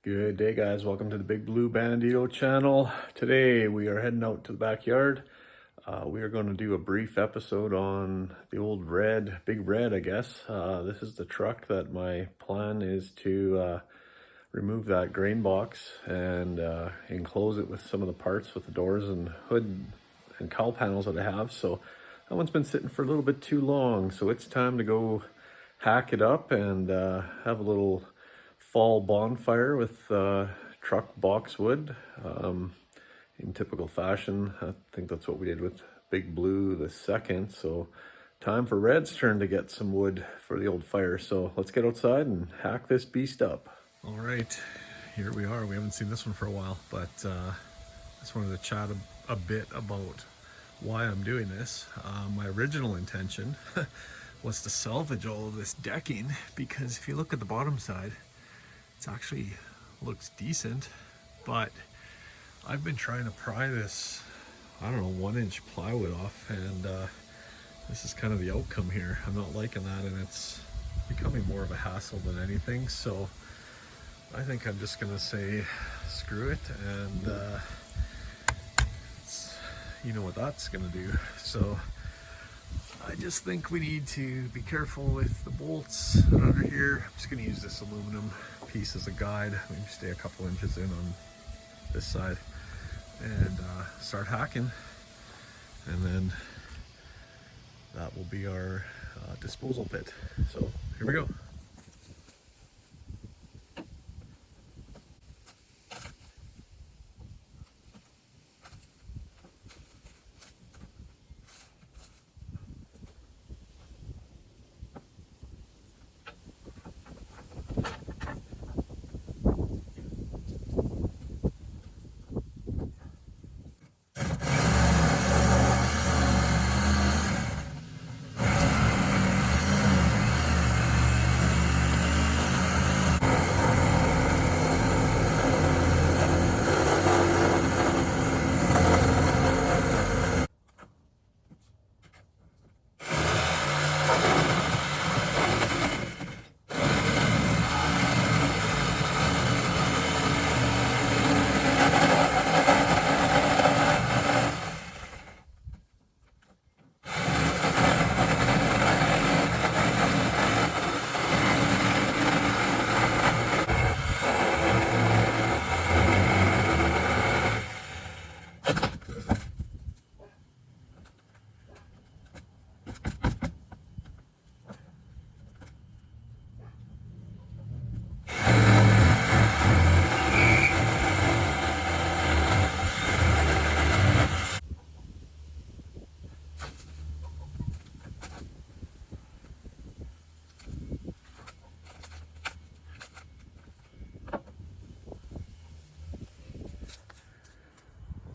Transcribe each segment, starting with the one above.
Good day, guys. Welcome to the Big Blue Bandito channel. Today we are heading out to the backyard. We are going to do a brief episode on the old red, Big Red, I guess. This is the truck that my plan is to remove that grain box and enclose it with some of the parts with the doors and hood and cowl panels that I have. So that one's been sitting for a little bit too long. So it's time to go hack it up and have a little fall bonfire with truck boxwood in typical fashion. I think that's what we did with Big Blue the second. So time for Red's turn to get some wood for the old fire. So let's get outside and hack this beast up. All right, here we are. We haven't seen this one for a while, but just wanted to chat a bit about why I'm doing this. My original intention was to salvage all of this decking, because if you look at the bottom side, it's actually looks decent, but I've been trying to pry this, I don't know, 1-inch plywood off, and this is kind of the outcome here. I'm not liking that, and it's becoming more of a hassle than anything. So I think I'm just gonna say screw it, and you know what that's gonna do. So I just think we need to be careful with the bolts that are under here. I'm just gonna use this aluminum piece as a guide. Maybe stay a couple inches in on this side and start hacking, and then that will be our disposal pit. So here we go.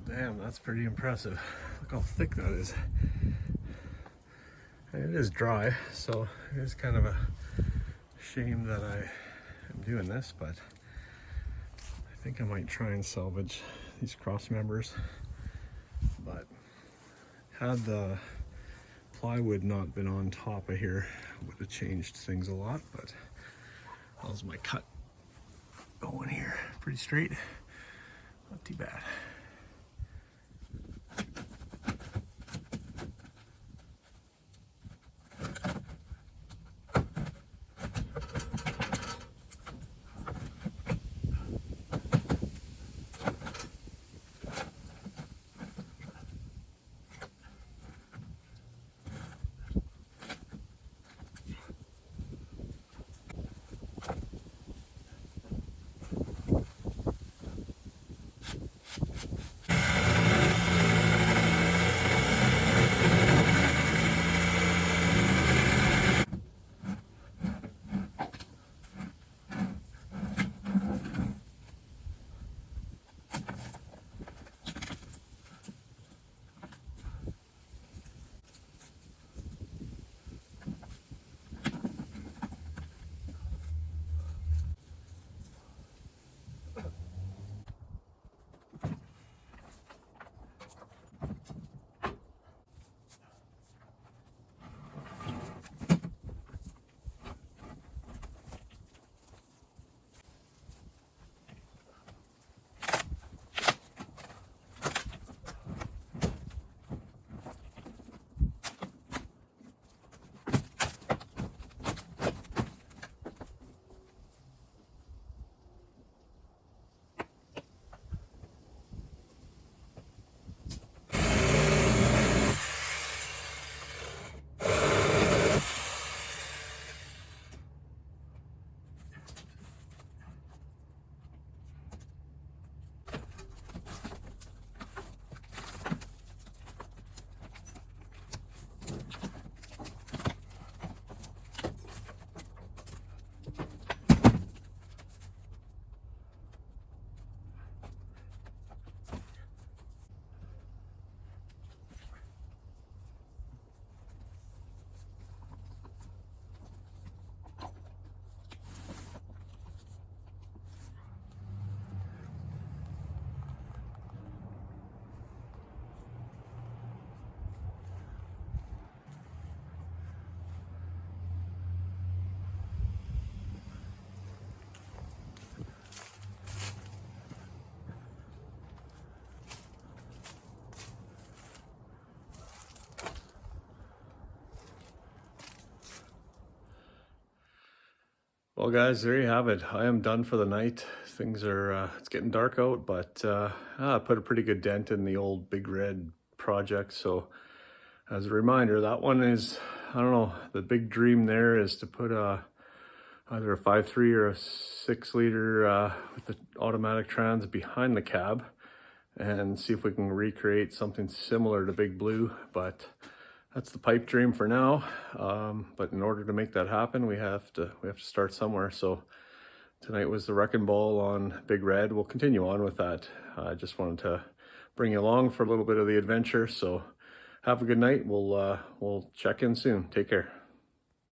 Damn, that's pretty impressive. Look how thick that is. And it is dry, so it is kind of a shame that I am doing this, but I think I might try and salvage these cross members. But had the plywood not been on top of here, it would have changed things a lot. But how's my cut going here? Pretty straight, not too bad. Well, guys, there you have it. I am done for the night. Things are, it's getting dark out, but I put a pretty good dent in the old Big Red project. So as a reminder, that one is, I don't know, the big dream there is to put either a 5.3 or a 6-liter with the automatic trans behind the cab and see if we can recreate something similar to Big Blue. But that's the pipe dream for now. But in order to make that happen, we have to start somewhere. So tonight was the wrecking ball on Big Red. We'll continue on with that. I just wanted to bring you along for a little bit of the adventure. So have a good night. We'll check in soon. Take care.